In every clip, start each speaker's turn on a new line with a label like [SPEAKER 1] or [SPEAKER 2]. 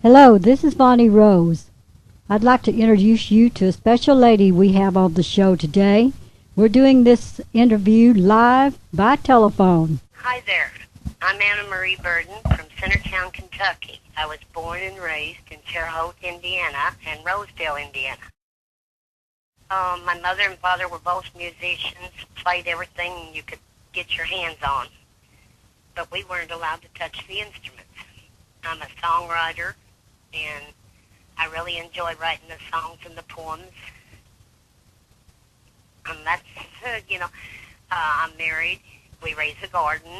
[SPEAKER 1] Hello, this is Bonnie Rose. I'd like to introduce you to a special lady we have on the show today. We're doing this interview live by telephone.
[SPEAKER 2] Hi there. I'm Anna Marie Burden from Centertown, Kentucky. I was born and raised in Terre Haute, Indiana, and Rosedale, Indiana. My mother and father were both musicians, played everything you could get your hands on, but we weren't allowed to touch the instruments. I'm a songwriter, and I really enjoy writing the songs and the poems. That's, I'm married, we raise a garden,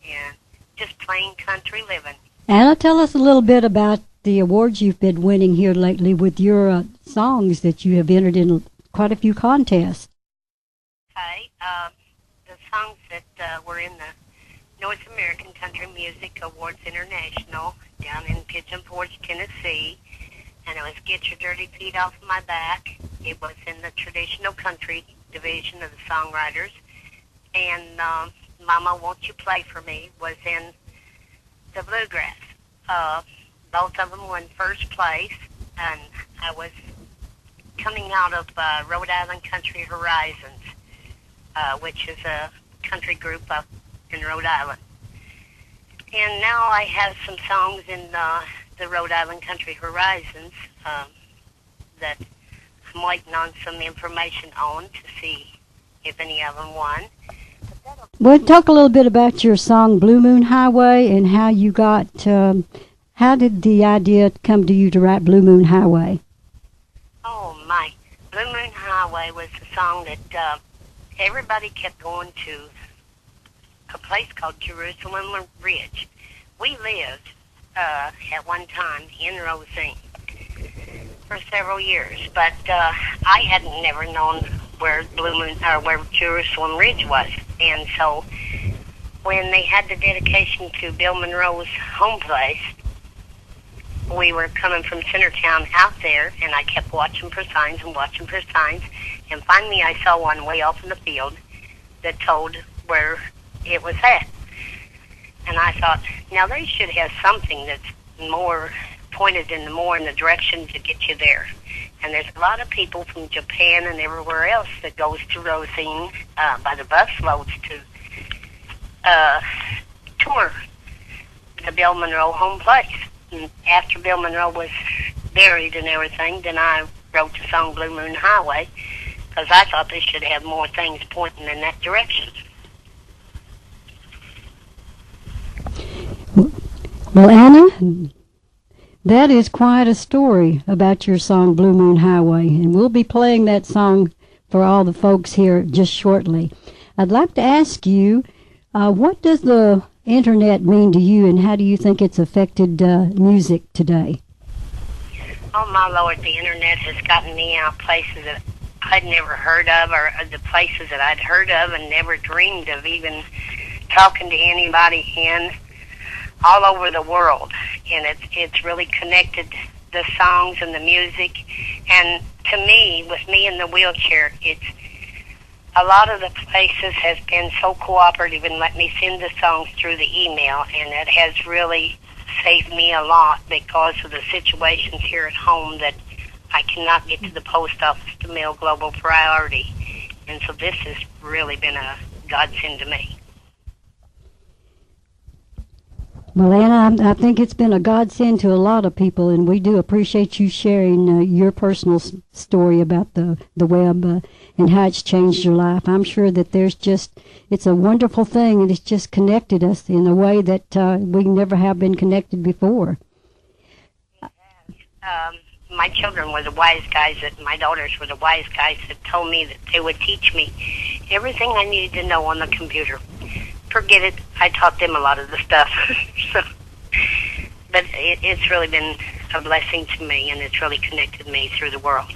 [SPEAKER 2] and just plain country living.
[SPEAKER 1] Anna, tell us a little bit about the awards you've been winning here lately with your songs that you have entered in quite a few contests.
[SPEAKER 2] Okay, the songs that were in the North American Country Music Awards International down in Pigeon Forge, Tennessee, and it was Get Your Dirty Feet Off My Back. It was in the traditional country division of the songwriters, and Mama, Won't You Play For Me was in the bluegrass. Both of them won first place, and I was coming out of Rhode Island Country Horizons, which is a country group up in Rhode Island. And now I have some songs in the Rhode Island Country Horizons that I'm waiting on some information on to see if any of them won.
[SPEAKER 1] Well, talk a little bit about your song Blue Moon Highway and how you got, how did the idea come to you to write Blue Moon Highway?
[SPEAKER 2] Oh, my. Blue Moon Highway was a song that everybody kept going to a place called Jerusalem Ridge. We lived at one time in Rosine for several years, but I hadn't never known where Blue Moon or where Jerusalem Ridge was, and so when they had the dedication to Bill Monroe's home place, we were coming from Centertown out there, and I kept watching for signs, and finally I saw one way off in the field that told where it was at. And I thought, now they should have something that's more pointed in the direction to get you there. And there's a lot of people from Japan and everywhere else that goes to Rosine by the bus loads to tour the Bill Monroe home place. And after Bill Monroe was buried and everything, then I wrote the song Blue Moon Highway, because I thought they should have more things pointing in that direction.
[SPEAKER 1] Well, Anna, that is quite a story about your song Blue Moon Highway, and we'll be playing that song for all the folks here just shortly. I'd like to ask you, what does the Internet mean to you, and how do you think it's affected music today?
[SPEAKER 2] Oh, my Lord, the Internet has gotten me out places that I'd never heard of, or the places that I'd heard of and never dreamed of even talking to anybody in, all over the world. And it's really connected the songs and the music. And to me, with me in the wheelchair, it's a lot of the places has been so cooperative and let me send the songs through the email, and it has really saved me a lot because of the situations here at home that I cannot get to the post office to mail Global Priority. And so this has really been a godsend to me.
[SPEAKER 1] Well, Anna, I think it's been a godsend to a lot of people, and we do appreciate you sharing your personal story about the web and how it's changed your life. I'm sure that it's a wonderful thing, and it's just connected us in a way that we never have been connected before.
[SPEAKER 2] My children were the wise guys, my daughters were the wise guys that told me that they would teach me everything I needed to know on the computer. Forget it, I taught them a lot of the stuff. But it's really been a blessing to me, and it's really connected me through the world.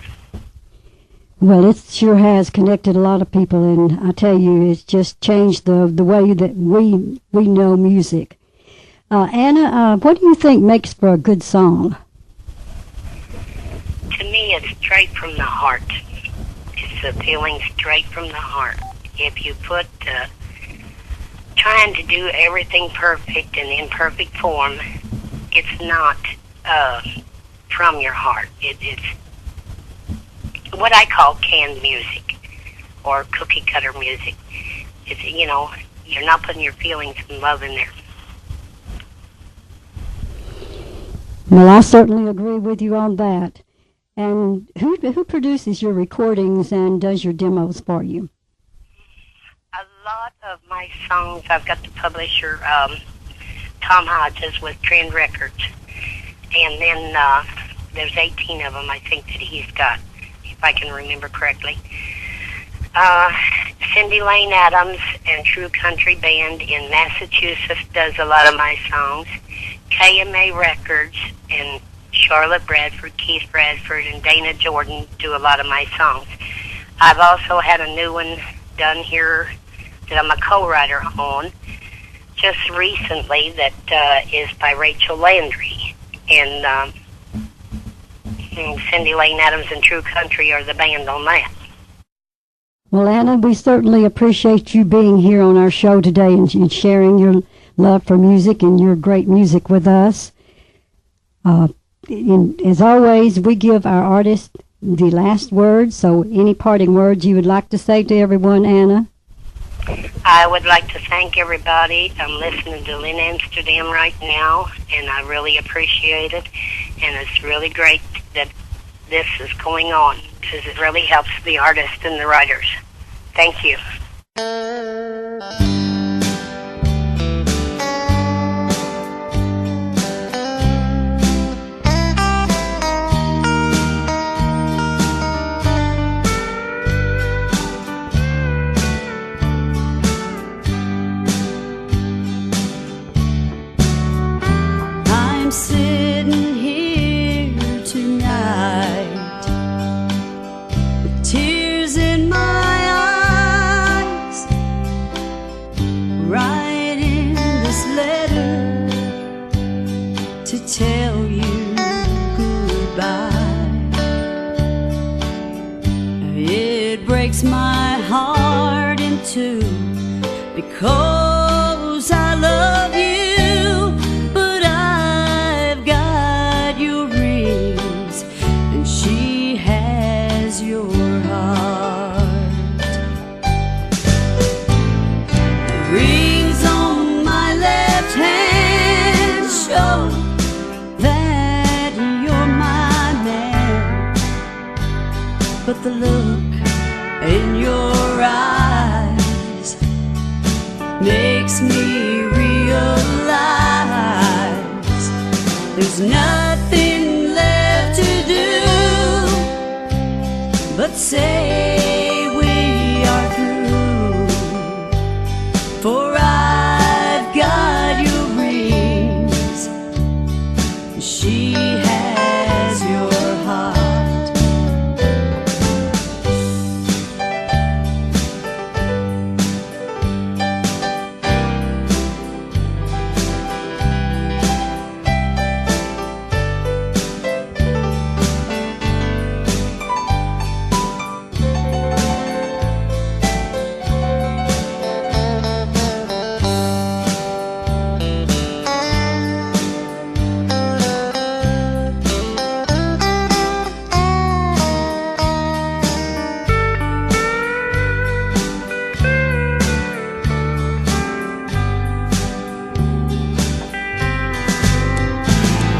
[SPEAKER 1] Well, it sure has connected a lot of people, and I tell you, it's just changed the way that we know music. Anna, what do you think makes for a good song?
[SPEAKER 2] To me, it's straight from the heart. It's a feeling straight from the heart. If you put trying to do everything perfect and in perfect form, it's not from your heart. It's what I call canned music or cookie cutter music. It's, you're not putting your feelings and love in there.
[SPEAKER 1] Well, I certainly agree with you on that. And who produces your recordings and does your demos for you?
[SPEAKER 2] A lot of my songs, I've got the publisher, Tom Hodges with Trend Records. And then there's 18 of them, I think, that he's got, if I can remember correctly. Cindy Lane Adams and True Country Band in Massachusetts does a lot of my songs. KMA Records and Charlotte Bradford, Keith Bradford, and Dana Jordan do a lot of my songs. I've also had a new one done here that I'm a co-writer on just recently that is by Rachel Landry. And Cindy Lane Adams and True Country are the band on that.
[SPEAKER 1] Well, Anna, we certainly appreciate you being here on our show today and sharing your love for music and your great music with us. As always, we give our artists the last word, so any parting words you would like to say to everyone, Anna?
[SPEAKER 2] I would like to thank everybody. I'm listening to Len Amsterdam right now, and I really appreciate it. And it's really great that this is going on because it really helps the artists and the writers. Thank you.
[SPEAKER 3] I'm sitting here tonight with tears in my eyes, writing this letter to tell you goodbye. It breaks my heart in two because I love you, but I've got your rings and she has your heart. The rings on my left hand show that you're my man, but the look in your eyes makes me realize there's nothing left to do but say we are through, for I've got your rings and she has your heart.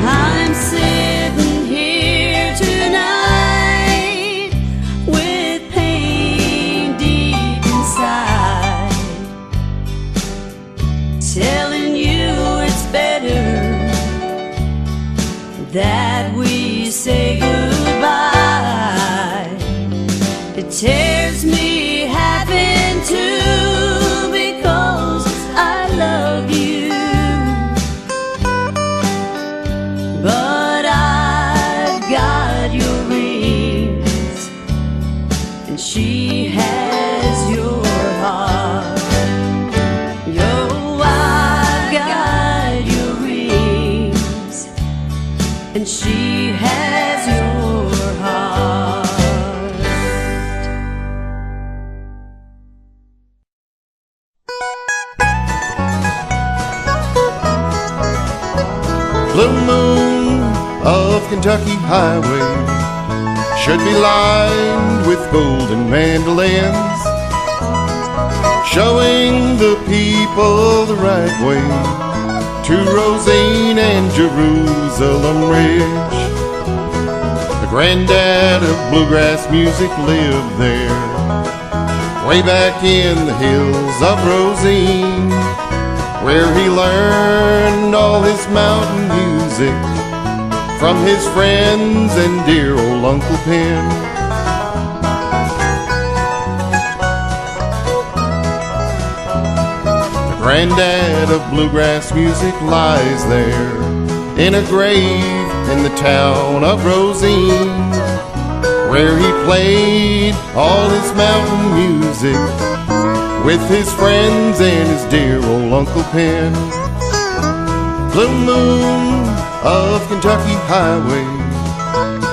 [SPEAKER 3] I'm sitting here tonight with pain deep inside, telling you it's better that we say goodbye. It tears me half in two because I love you, but I've got your rings and she has your heart. Yo, I've got your rings and she has your heart.
[SPEAKER 4] Blue moon of Kentucky highway should be lined with golden mandolins, showing the people the right way to Rosine and Jerusalem Ridge. The granddad of bluegrass music lived there, way back in the hills of Rosine, where he learned all his mountain music from his friends and dear old Uncle Pen. The granddad of bluegrass music lies there in a grave in the town of Rosine, where he played all his mountain music with his friends and his dear old Uncle Pen. Blue moon of Kentucky highway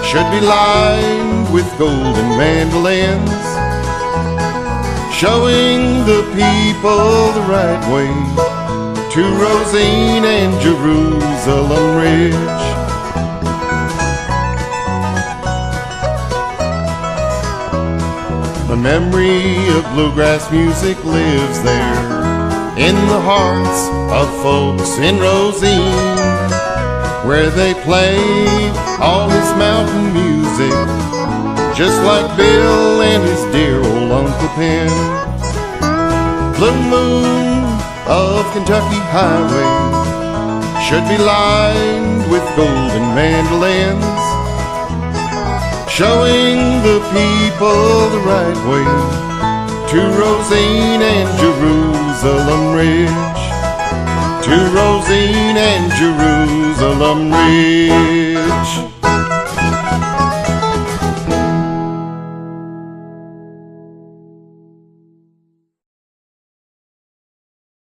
[SPEAKER 4] should be lined with golden mandolins, showing the people the right way to Rosine and Jerusalem Ridge. The memory of bluegrass music lives there in the hearts of folks in Rosine, where they play all his mountain music, just like Bill and his dear old Uncle Pen. Blue moon of Kentucky highway should be lined with golden mandolins, showing the people the right way to Rosine and Jerusalem Ridge, to Rosine and Jerusalem Ridge.